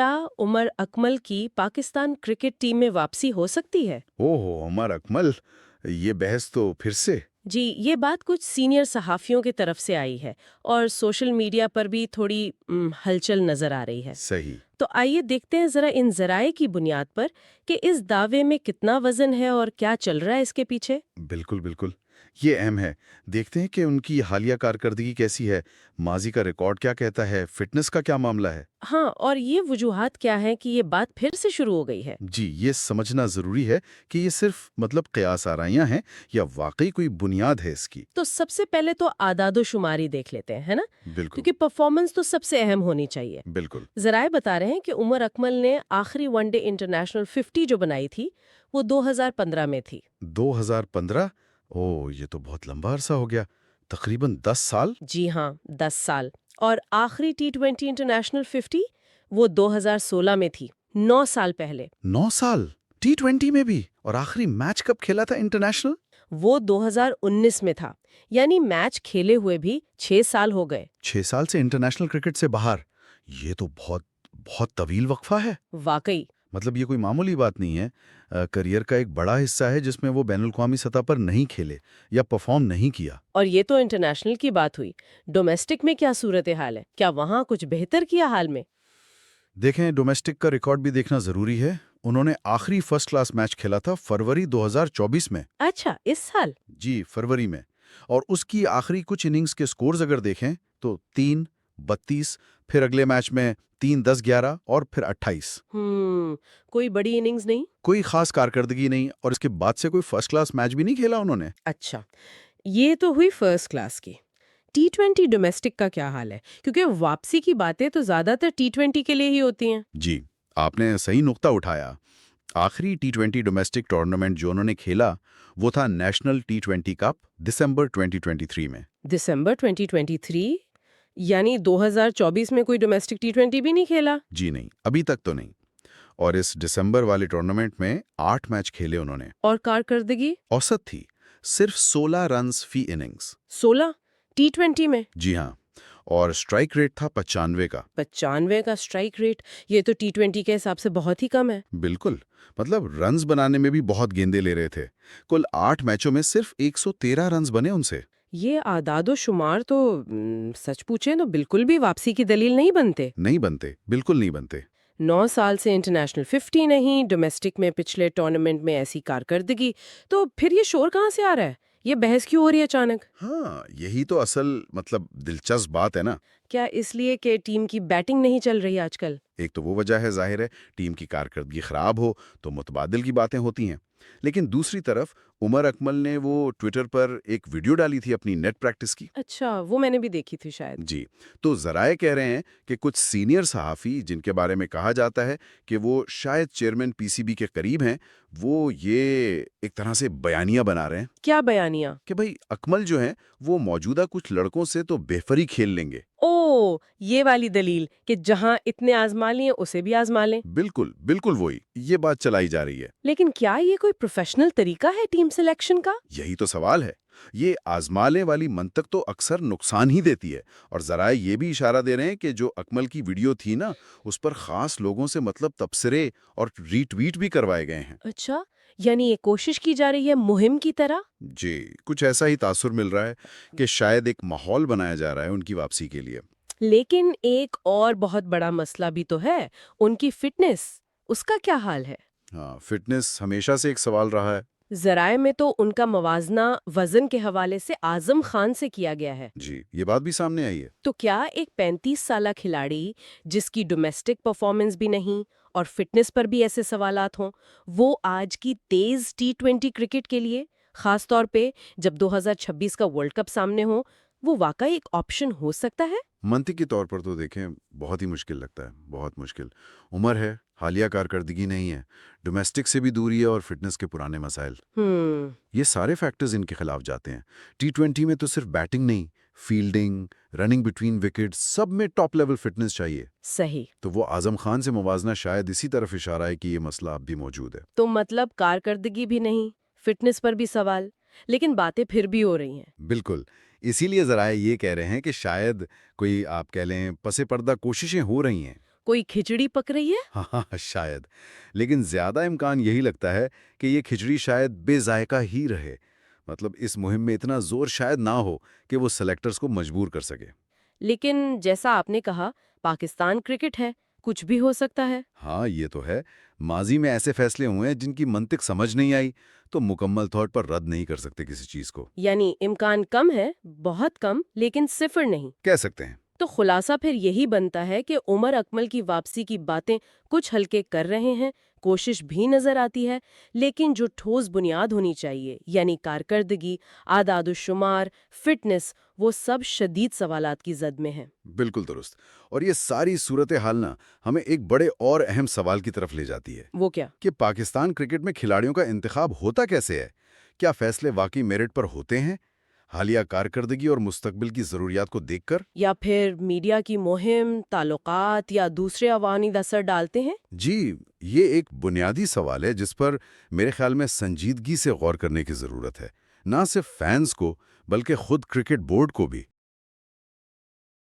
क्या उमर अकमल की Pakistan cricket team में वापसी हो सकती है? ओहो उमर अकमल, ये बहस तो फिर से। जी, ये बात कुछ सीनियर सहाफ़ियों की तरफ से आई है और सोशल मीडिया पर भी थोड़ी हलचल नज़र आ रही है। सही। तो आइए देखते हैं ज़रा इन ज़राए की बुनियाद पर कि इस दावे में कितना वज़न है और क्या चल रहा है इसके पीछे। बिल्कुल बिल्कुल, ये अहम है। देखते हैं कि उनकी हालिया कारकर्दगी कैसी है, माजी का रिकॉर्ड क्या कहता है, फिटनेस का क्या मामला है। हाँ, और ये वजूहात क्या हैं कि ये बात फिर से शुरू हो गई है। जी, ये समझना ज़रूरी है कि ये सिर्फ क़यास आराइयाँ हैं या वाकई कोई बुनियाद है इसकी। तो सबसे पहले तो आदादो शुमारी देख लेते हैं, है ना? बिल्कुल। क्योंकि परफॉर्मेंस तो सबसे अहम होनी चाहिए। बिल्कुल। ज़राए बता रहे हैं कि उमर अकमल ने आखिरी वनडे इंटरनेशनल 50 जो बनाई थी, वो 2015 में थी। 2015? ओह, ये तो बहुत लंबा अरसा हो गया, तकरीबन 10 साल। जी हाँ, 10 साल। और आखिरी T20 इंटरनेशनल 50 वो 2016 में थी, 9 साल पहले। 9 साल T20 में भी। और आखिरी मैच कब खेला था इंटरनेशनल? वो 2019 में था, यानी मैच खेले हुए भी 6 साल हो गए। 6 साल से इंटरनेशनल क्रिकेट से बाहर। ये तो बहुत बहुत तवील वक्फा है। वाकई। ये कोई मामूली बात नहीं है। करियर का एक बड़ा हिस्सा है जिसमें वो बैनुल-अक़वामी सतह पर नहीं खेले या परफॉर्म नहीं किया। और ये तो इंटरनेशनल की बात हुई। डोमेस्टिक में क्या सूरत हाल है? क्या वहाँ कुछ बेहतर किया हाल में? देखें, डोमेस्टिक का रिकॉर्ड भी देखना जरूरी है। उन्होंने आखिरी फर्स्ट क्लास मैच खेला था फरवरी 2024 में। अच्छा, इस साल? जी, फरवरी में। और उसकी आखिरी कुछ इनिंग्स के स्कोर्स अगर देखें तो 3-32, फिर अगले मैच में 3-10-11 और फिर 28। कोई बड़ी इनिंग्स नहीं? कोई खास कारकर्दगी नहीं, और इसके बाद से कोई फर्स्ट क्लास मैच भी नहीं खेला उन्होंने। अच्छा, ये तो हुई फर्स्ट क्लास की। T20 डोमेस्टिक का क्या हाल है? क्योंकि वापसी की बातें तो ज्यादातर T20 के लिए ही होती हैं। जी, आपने सही नुक्ता उठाया। आखिरी T20 डोमेस्टिक टूर्नामेंट जो उन्होंने खेला वो था नेशनल T20 कप, दिसंबर 2023 में। दिसंबर 2023? यानी 2024 में कोई डोमेस्टिक T20 भी नहीं खेला? जी नहीं, अभी तक तो नहीं। और इस दिसंबर वाले टूर्नामेंट में 8 मैच खेले उन्होंने। और कारकर्दगी? औसत थी सिर्फ 16 रन्स फी इनिंग्स। 16? T20 में? जी हाँ। और स्ट्राइक रेट था 95 का। 95 का स्ट्राइक रेट? ये तो T20 के हिसाब से बहुत ही कम है। बिल्कुल। रन्स बनाने में भी बहुत गेंदें ले रहे थे। कुल 8 मैचों में सिर्फ 113 रन्स बने उनसे। ये आदादो शुमार तो सच पूछे तो बिल्कुल भी वापसी की दलील नहीं बनते। नहीं बनते, बिल्कुल नहीं बनते। 9 साल से इंटरनेशनल 50 नहीं, डोमेस्टिक में पिछले टूर्नामेंट में ऐसी कारकर्दगी, तो फिर ये शोर कहाँ से आ रहा है? ये बहस क्यों हो रही है अचानक? हाँ, यही तो असल दिलचस्प बात है ना। क्या इसलिए कि ट्टीम की बैटिंग नहीं चल रही आजकल? एक तो वो वजह है, जाहिर है, टीम की कारकर्दगी खराब हो तो मुतबादिल की बातें होती हैं। लेकिन दूसरी तरफ उमर अकमल ने वो ट्विटर पर एक वीडियो डाली थी अपनी नेट प्रैक्टिस की। अच्छा, वो मैंने भी देखी थी शायद। जी, तो ज़राए कह रहे हैं कि कुछ सीनियर सहाफ़ी जिनके बारे में कहा जाता है कि वो शायद चेयरमैन पीसीबी के करीब हैं, वो ये एक तरह से बयानिया बना रहे हैं क्या बयानिया? कि भाई अकमल जो हैं वो मौजूदा कुछ लड़कों से तो बेहतरी खेल लेंगे। ओ, ये वाली दलील कि जहां इतने आजमा लिए उसे भी आजमा लें। बिल्कुल, बिल्कुल वही। ये बात चलाई जा रही है। लेकिन क्या ये कोई प्रोफेशनल तरीका है टीम सिलेक्शन का? यही तो सवाल है। ये आजमाने वाली मंतक तो अक्सर नुकसान ही देती है। और ज़राए ये भी इशारा दे रहे हैं कि जो अकमल की वीडियो थी ना, उस पर खास लोगों से तबसरे और रीट्वीट भी करवाए गए हैं। अच्छा, यानी ये कोशिश की जा रही है मुहिम की तरह? जी, कुछ ऐसा ही तासुर मिल रहा है कि शायद एक माहौल बनाया जा रहा है उनकी वापसी के लिए। लेकिन एक और बहुत बड़ा मसला भी तो है, उनकी फिटनेस। उसका क्या हाल है? हाँ, फिटनेस हमेशा से एक सवाल रहा है। ज़राए में तो उनका मवाजना वजन के हवाले से आजम खान से किया गया है। जी, ये बात भी सामने आई है। तो क्या एक 35 साला खिलाड़ी जिसकी डोमेस्टिक परफॉर्मेंस भी नहीं और फिटनेस पर भी ऐसे सवालात हों, वो आज की तेज T20 क्रिकेट के लिए, खास तौर पे जब 2026 का वर्ल्ड कप सामने हो, वो वाकई एक ऑप्शन हो सकता है? मंतिकी तौर पर तो देखें, बहुत ही मुश्किल लगता है, बहुत मुश्किल। उम्र है, हालिया कारकर्दगी नहीं है, डोमेस्टिक से भी दूरी है और फिटनेस के पुराने मसाइल। ये सारे फैक्टर्स इनके खिलाफ जाते हैं। T20 में तो सिर्फ बैटिंग नहीं, फील्डिंग, रनिंग बिटवीन विकेट्स, सब में टॉप लेवल फिटनेस चाहिए। सही। तो वो आजम खान से मुवाजना शायद इसी तरफ इशारा है कि ये मसला अब भी मौजूद है। तो मतलब कारकर्दगी भी नहीं, फिटनेस पर भी सवाल, लेकिन बातें फिर भी हो रही हैं। बिल्कुल। इसीलिए ज़राए ये कह रहे हैं कि शायद कोई, आप कह लें, पसे पर्दा कोशिशें हो रही हैं। کوئی کھچڑی پک رہی ہے؟ ہاں شاید، لیکن زیادہ امکان یہی لگتا ہے کہ یہ کھچڑی شاید بے ذائقہ ہی رہے۔ مطلب اس مہم میں اتنا زور شاید نہ ہو کہ وہ سلیکٹرز کو مجبور کر سکے۔ لیکن جیسا آپ نے کہا، پاکستان کرکٹ ہے، کچھ بھی ہو سکتا ہے۔ ہاں یہ تو ہے، ماضی میں ایسے فیصلے ہوئے ہیں جن کی منطق سمجھ نہیں آئی، تو مکمل طور پر رد نہیں کر سکتے کسی چیز کو۔ یعنی امکان کم ہے، بہت کم، لیکن صفر نہیں۔ کہہ سکتے ہیں۔ تو خلاصہ پھر یہی بنتا ہے کہ عمر اکمل کی واپسی کی باتیں کچھ ہلکے کر رہے ہیں، کوشش بھی نظر آتی ہے، لیکن جو ٹھوس بنیاد ہونی چاہیے، یعنی کارکردگی، اعداد و شمار، فٹنس، وہ سب شدید سوالات کی زد میں ہیں۔ بالکل درست۔ اور یہ ساری صورتحال نا ہمیں ایک بڑے اور اہم سوال کی طرف لے جاتی ہے وہ کیا؟ کہ پاکستان کرکٹ میں کھلاڑیوں کا انتخاب ہوتا کیسے ہے؟ کیا فیصلے واقعی میرٹ پر ہوتے ہیں، حالیہ کارکردگی اور مستقبل کی ضروریات کو دیکھ کر؟ یا پھر میڈیا کی مہم، تعلقات یا دوسرے عوامل اثر ڈالتے ہیں؟ جی، یہ ایک بنیادی سوال ہے جس پر میرے خیال میں سنجیدگی سے غور کرنے کی ضرورت ہے، نہ صرف فینز کو بلکہ خود کرکٹ بورڈ کو بھی۔